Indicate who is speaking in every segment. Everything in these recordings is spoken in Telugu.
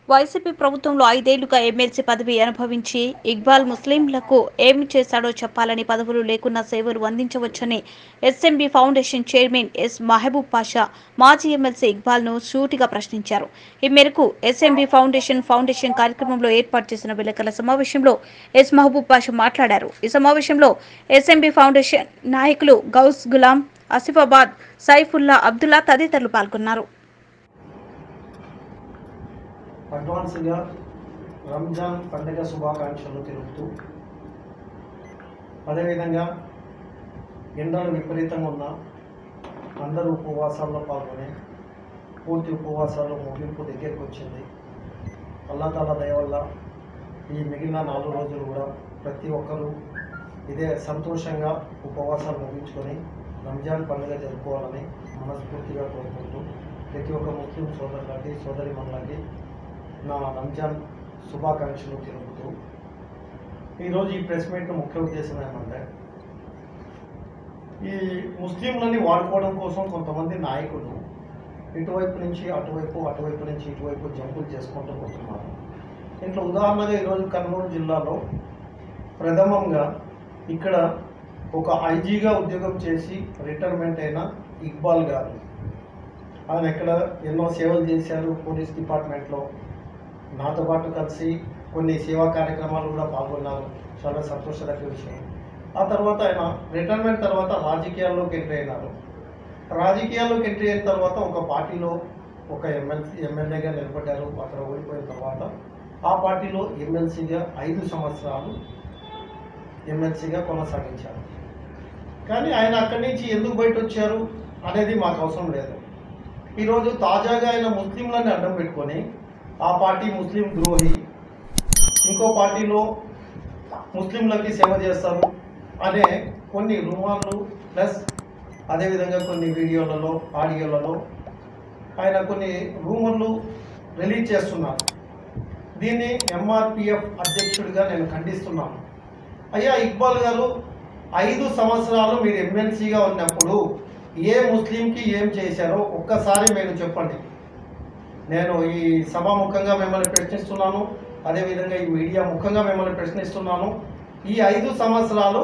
Speaker 1: వైసీపీ ప్రభుత్వంలో 5 ఏళ్లుగా ఎమ్మెల్సీ పదవి అనుభవించి ఇక్బాల్ ముస్లింలకు ఏమి చేశాడో చెప్పాలని, పదవులు లేకున్నా సేవలు అందించవచ్చని SMB foundation chairman S Mahaboob Pasha మాజీ ఎమ్మెల్సీ ఇక్బాల్ను సూటిగా ప్రశ్నించారు. ఈ మేరకు ఎస్ఎంబీ ఫౌండేషన్ కార్యక్రమంలో ఏర్పాటు చేసిన విలేకరుల సమావేశంలో ఎస్ మహబూబ్ పాషా మాట్లాడారు. ఈ సమావేశంలో ఎస్ఎంబీ ఫౌండేషన్ నాయకులు గౌస్ గులాం, ఆసిఫాబాద్ సైఫుల్లా, అబ్దుల్లా తదితరులు పాల్గొన్నారు.
Speaker 2: అడ్వాన్స్గా రంజాన్ పండుగ శుభాకాంక్షలు తెలుపుతూ, అదేవిధంగా ఎండలు విపరీతంగా ఉన్న అందరూ ఉపవాసాల్లో పాల్గొని పూర్తి ఉపవాసాలు ముగింపు దగ్గరికి వచ్చింది. అల్లాహ్ దయ వల్ల ఈ మిగిలిన 4 రోజులు కూడా ప్రతి ఒక్కరూ ఇదే సంతోషంగా ఉపవాసాలు ముగించుకొని రంజాన్ పండుగ జరుపుకోవాలని మనస్ఫూర్తిగా కోరుకుంటూ, ప్రతి ఒక్క ముస్లిం సోదరులకి సోదరిమణులకి నా రంజాన్ శుభాకాంక్షలు తెలుపుతూ, ఈరోజు ఈ ప్రెస్ మీట్ ముఖ్య ఉద్దేశం ఏమంటే, ఈ ముస్లింలని వాడుకోవడం కోసం కొంతమంది నాయకులు ఇటువైపు నుంచి అటువైపు, అటువైపు నుంచి ఇటువైపు జంపులు చేసుకుంటూ పోతున్నారు. ఇంట్లో ఉదాహరణగా ఈరోజు కర్నూలు జిల్లాలో ప్రథమంగా ఇక్కడ ఒక ఐజీగా ఉద్యోగం చేసి రిటైర్మెంట్ అయిన ఇక్బాల్ గారు, ఆయన ఇక్కడ ఎన్నో సేవలు చేశారు. పోలీస్ డిపార్ట్మెంట్లో నాతో పాటు కలిసి కొన్ని సేవా కార్యక్రమాలు కూడా పాల్గొన్నారు. చాలా సంతోషదగ్గ విషయం. ఆ తర్వాత ఆయన రిటైర్మెంట్ తర్వాత రాజకీయాల్లోకి ఎంట్రీ అయినారు. రాజకీయాల్లోకి ఎంట్రీ అయిన తర్వాత ఒక పార్టీలో ఒక ఎమ్మెల్యేగా నిలబడ్డారు. అక్కడ ఓడిపోయిన తర్వాత ఆ పార్టీలో ఎమ్మెల్సీగా 5 సంవత్సరాలు ఎమ్మెల్సీగా కొనసాగించారు. కానీ ఆయన అక్కడి నుంచి ఎందుకు బయట వచ్చారు అనేది మాకు అవసరం లేదు. ఈరోజు తాజాగా ఆయన ముస్లింలని అడ్డం పెట్టుకొని ఆ పార్టీ ముస్లిం ద్రోహి, ఇంకో పార్టీలో ముస్లింలకి సేవ చేస్తారు అనే కొన్ని రూమార్లు, ప్లస్ అదేవిధంగా కొన్ని వీడియోలలో, ఆడియోలలో ఆయన కొన్ని రూమర్లు రిలీజ్ చేస్తున్నారు. దీన్ని ఎంఆర్పిఎఫ్ అధ్యక్షుడిగా నేను ఖండిస్తున్నాను. అయ్యా ఇక్బాల్ గారు, 5 సంవత్సరాలు మీరు ఎమ్మెల్సీగా ఉన్నప్పుడు ఏ ముస్లింకి ఏం చేశారో ఒక్కసారి మీరు చెప్పండి. నేను ఈ సభాముఖంగా మిమ్మల్ని ప్రశ్నిస్తున్నాను, అదేవిధంగా ఈ మీడియా ముఖంగా మిమ్మల్ని ప్రశ్నిస్తున్నాను. ఈ 5 సంవత్సరాలు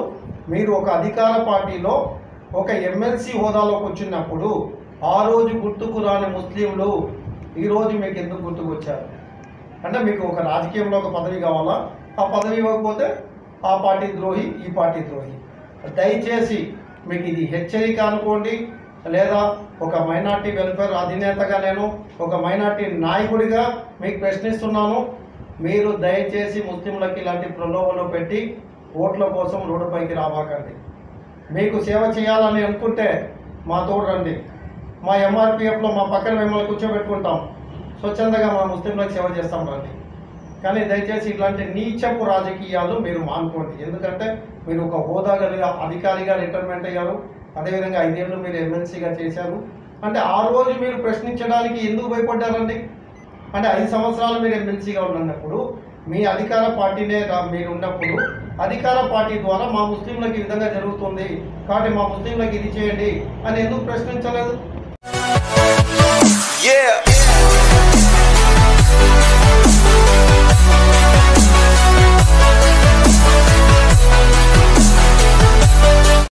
Speaker 2: మీరు ఒక అధికార పార్టీలో ఒక ఎమ్మెల్సీ హోదాలోకి వచ్చినప్పుడు ఆ రోజు గుర్తుకు రాని ముస్లింలు ఈరోజు మీకు ఎందుకు గుర్తుకు వచ్చారు? అంటే మీకు ఒక రాజకీయంలో ఒక పదవి కావాలా? ఆ పదవి ఇవ్వకపోతే ఆ పార్టీ ద్రోహి, ఈ పార్టీ ద్రోహి. దయచేసి మీకు ఇది హెచ్చరిక అనుకోండి, లేదా ఒక మైనార్టీ వెల్ఫేర్ అధినేతగా నేను ఒక మైనార్టీ నాయకుడిగా మీకు ప్రశ్నిస్తున్నాను. మీరు దయచేసి ముస్లింలకు ఇలాంటి ప్రలోభాలు పెట్టి ఓట్ల కోసం రోడ్డుపైకి రాబాకండి. మీకు సేవ చేయాలని అనుకుంటే మా తోడు రండి. మా ఎంఆర్పిఎఫ్లో మా పక్కన మిమ్మల్ని కూర్చోబెట్టుకుంటాం. స్వచ్ఛందంగా మా ముస్లింలకు సేవ చేస్తాం రండి. కానీ దయచేసి ఇట్లాంటి నీచపు రాజకీయాలు మీరు మానుకోండి. ఎందుకంటే మీరు ఒక హోదా కలిగిన అధికారిగా రిటైర్మెంట్ అయ్యారు. అదేవిధంగా 5 ఏళ్ళు మీరు ఎమ్మెల్సీగా చేశారు. అంటే ఆ రోజు మీరు ప్రశ్నించడానికి ఎందుకు భయపడ్డారండి? అంటే 5 సంవత్సరాలు మీరు ఎమ్మెల్సీగా ఉన్నప్పుడు మీ అధికార పార్టీనే మీరు ఉన్నప్పుడు అధికార పార్టీ ద్వారా మా ముస్లింలకు ఈ విధంగా జరుగుతుంది కాబట్టి మా ముస్లింలకు ఇది చేయండి అని ఎందుకు ప్రశ్నించలేదు?